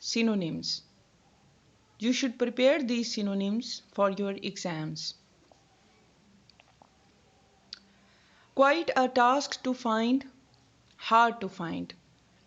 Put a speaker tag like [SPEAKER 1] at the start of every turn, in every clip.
[SPEAKER 1] synonyms. You should prepare these synonyms for your exams. Quite a task to find, hard to find.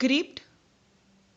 [SPEAKER 1] Gripped,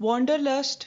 [SPEAKER 1] Wanderlust,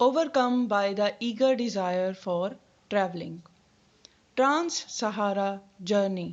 [SPEAKER 1] Overcome by the eager desire for traveling. Trans-Sahara journey,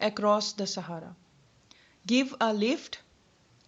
[SPEAKER 1] across the Sahara. Give a lift,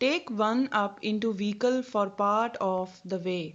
[SPEAKER 1] Take one up into vehicle for part of the way.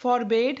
[SPEAKER 1] Forbade,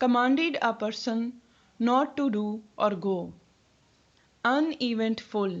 [SPEAKER 1] Commanded a person not to do or go. Uneventful,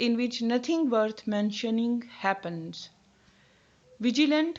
[SPEAKER 1] In which nothing worth mentioning happens. Vigilant,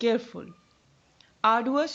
[SPEAKER 1] careful. Arduous,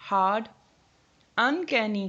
[SPEAKER 1] Hard. Uncanny,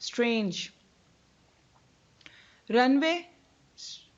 [SPEAKER 1] strange. Runway,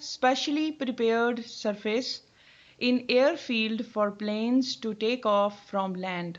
[SPEAKER 1] specially prepared surface in airfield for planes to take off from land.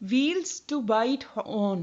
[SPEAKER 1] Wheels to bite on,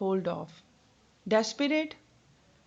[SPEAKER 1] hold of. Desperate,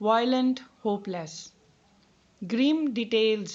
[SPEAKER 1] Violent, hopeless. Grim details,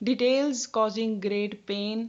[SPEAKER 1] Details causing great pain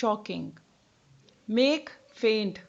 [SPEAKER 1] shocking. Make faint,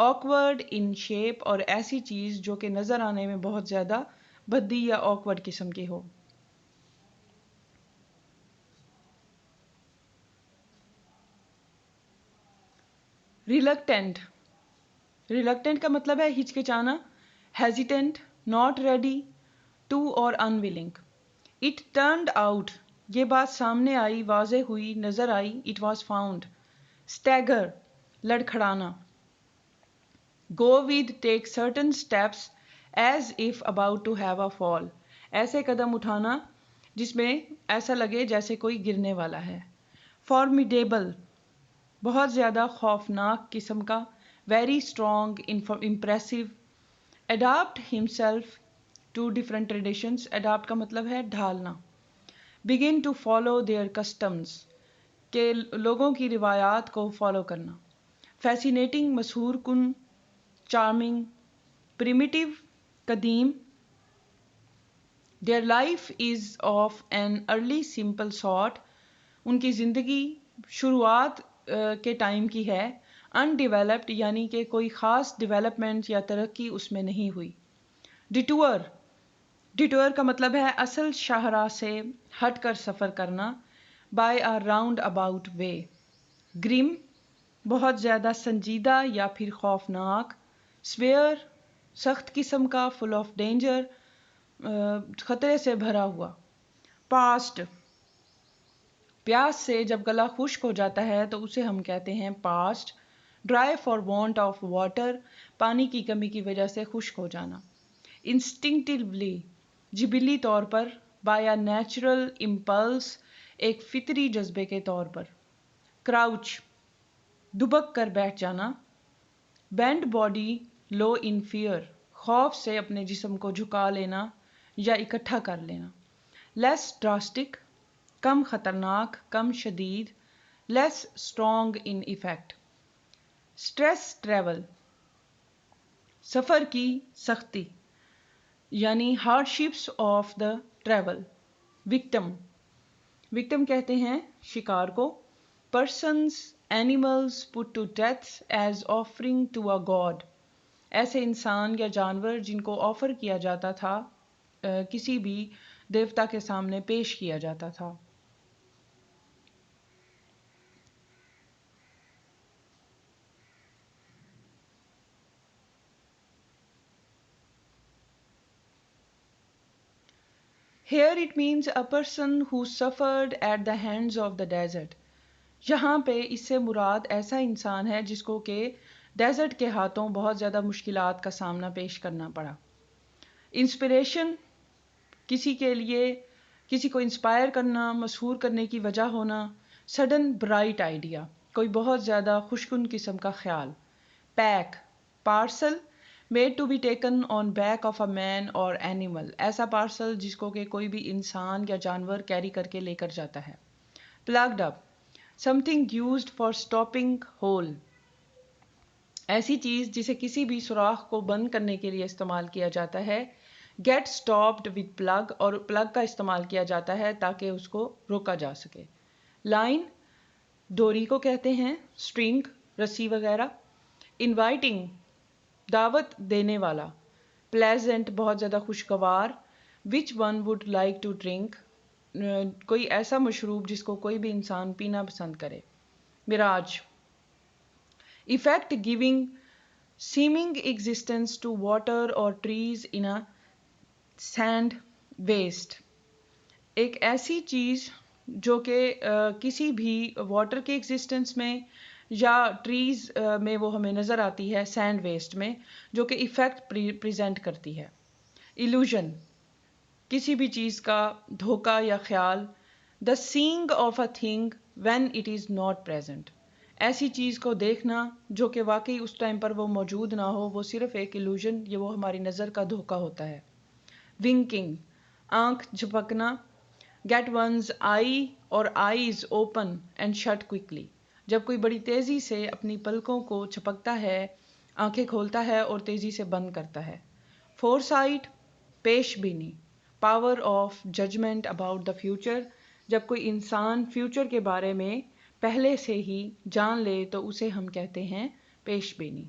[SPEAKER 1] awkward in shape اور ایسی چیز جو کہ نظر آنے میں بہت زیادہ بھدی یا awkward قسم کی ہو. ریلکٹنٹ کا مطلب ہے ہچکچانا. ہیزیٹنٹ, ناٹ ریڈی ٹو اور انولنگ. اٹ ٹرنڈ آؤٹ, یہ بات سامنے آئی, واضح ہوئی, نظر آئی. It was found. اسٹیگر, لڑکھڑانا. Go with, take certain steps as if about to have a fall, ایسے قدم اٹھانا جس میں ایسا لگے جیسے کوئی گرنے والا ہے. فارمیڈیبل, بہت زیادہ خوفناک قسم کا. Very strong, impressive. Adapt himself to different traditions, adapt کا مطلب ہے ڈھالنا. Begin to follow their customs, کہ لوگوں کی روایات کو فالو کرنا. فیسینیٹنگ, مسحور کن, چارمنگ. پریمیٹیو, قدیم. Their life is of an early simple sort, ان کی زندگی شروعات کے ٹائم کی ہے. انڈیولپڈ, یعنی کہ کوئی خاص ڈیولپمنٹ یا ترقی اس میں نہیں ہوئی. ڈیٹور, ڈیٹور کا مطلب ہے اصل شاہراہ سے ہٹ کر سفر کرنا. بائی اے راؤنڈ اباؤٹ وے. گرم, بہت زیادہ سنجیدہ یا پھر خوفناک. سویئر, سخت قسم کا. فل آف ڈینجر, خطرے سے بھرا ہوا. پاسٹ, پیاس سے جب گلا خشک ہو جاتا ہے تو اسے ہم کہتے ہیں past. Dry for want of water, پانی کی کمی کی وجہ سے خشک ہو جانا. انسٹنکٹیولی, جبلی طور پر. بائی اے نیچرل امپلس, ایک فطری جذبے کے طور پر. کراؤچ, دبک کر بیٹھ جانا. بینڈ باڈی لو ان فیئر, خوف سے اپنے جسم کو جھکا لینا یا اکٹھا کر لینا. لیس ڈراسٹک, کم خطرناک, کم شدید. Less strong in effect. Stress travel, سفر کی سختی, یعنی hardships of the travel. Victim, victim کہتے ہیں شکار کو. Persons, animals put to death as offering to a god, ایسے انسان یا جانور جن کو آفر کیا جاتا تھا, کسی بھی دیوتا کے سامنے پیش کیا جاتا تھا. Here it means a person who suffered at the hands of the desert. یہاں پہ اس سے مراد ایسا انسان ہے جس کو کہ ڈیزرٹ کے ہاتھوں بہت زیادہ مشکلات کا سامنا پیش کرنا پڑا. انسپریشن, کسی کے لیے کسی کو انسپائر کرنا, مسحور کرنے کی وجہ ہونا. سڈن برائٹ آئیڈیا, کوئی بہت زیادہ خوشکن قسم کا خیال. Pack, parcel made to be taken on back of a man اور اینیمل, ایسا پارسل جس کو کہ کوئی بھی انسان یا جانور کیری کر کے لے کر جاتا ہے. Plugged up, some thing used for stopping whole, ایسی چیز جسے کسی بھی سوراخ کو بند کرنے کے لیے استعمال کیا جاتا ہے. گیٹ اسٹاپڈ ود پلگ, اور پلگ کا استعمال کیا جاتا ہے تاکہ اس کو روکا جا سکے. لائن, ڈوری کو کہتے ہیں. اسٹرنگ, رسی وغیرہ. انوائٹنگ, دعوت دینے والا. پلیزنٹ, بہت زیادہ خوشگوار. Which one would like to drink, کوئی ایسا مشروب جس کو کوئی بھی انسان پینا پسند کرے. مراج, effect giving seeming existence to water or trees in a sand waste, ایک ایسی چیز جو کہ کسی بھی واٹر کے ایگزسٹنس میں یا ٹریز میں وہ ہمیں نظر آتی ہے سینڈ ویسٹ میں, جو کہ ایفیکٹ پریزنٹ کرتی ہے. ایلوژن, کسی بھی چیز کا دھوکا یا خیال. The seeing of a thing when it is not present, ایسی چیز کو دیکھنا جو کہ واقعی اس ٹائم پر وہ موجود نہ ہو, وہ صرف ایک ایلوژن, یہ وہ ہماری نظر کا دھوکا ہوتا ہے. ونکنگ, آنکھ جھپکنا. گیٹ ونز آئی اور eyes open and shut quickly, جب کوئی بڑی تیزی سے اپنی پلکوں کو جھپکتا ہے, آنکھیں کھولتا ہے اور تیزی سے بند کرتا ہے. فور سائٹ, پیش بینی. Power of judgement about the future, جب کوئی انسان فیوچر کے بارے میں پہلے سے ہی جان لے تو اسے ہم کہتے ہیں پیش بینی.